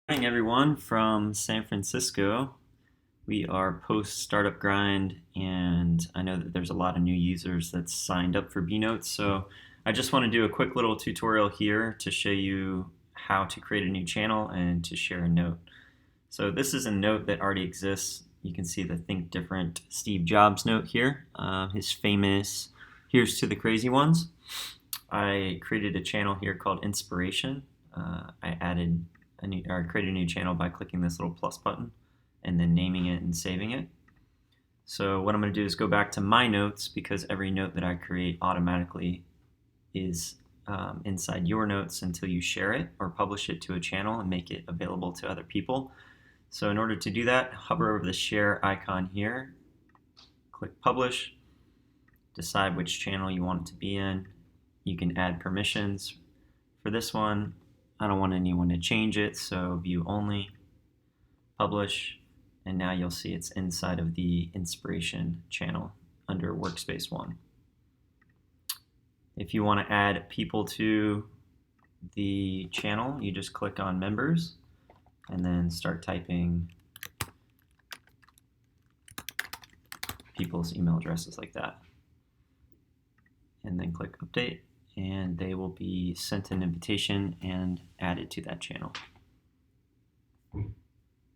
Morning, everyone from San Francisco. We are post startup grind, and I know that there's a lot of new users that's signed up for bnotes. So I just want to do a quick little tutorial here to show you how to create a new channel and to share a note. So this is a note that already exists. You can see the Think Different Steve Jobs note here, his famous "Here's to the Crazy Ones." I created a channel here called Inspiration. I added create a new channel by clicking this little plus button and then naming it and saving it. So what I'm going to do is go back to my notes, because every note that I create automatically is inside your notes until you share it or publish it to a channel and make it available to other people. So in order to do that, hover over the share icon here, click publish, decide which channel you want it to be in. You can add permissions. For this one, I don't want anyone to change it, so view only, publish, and now you'll see it's inside of the Inspiration channel under Workspace 1. If you want to add people to the channel, you just click on Members and then start typing people's email addresses like that. And then click Update, and they will be sent an invitation and added to that channel.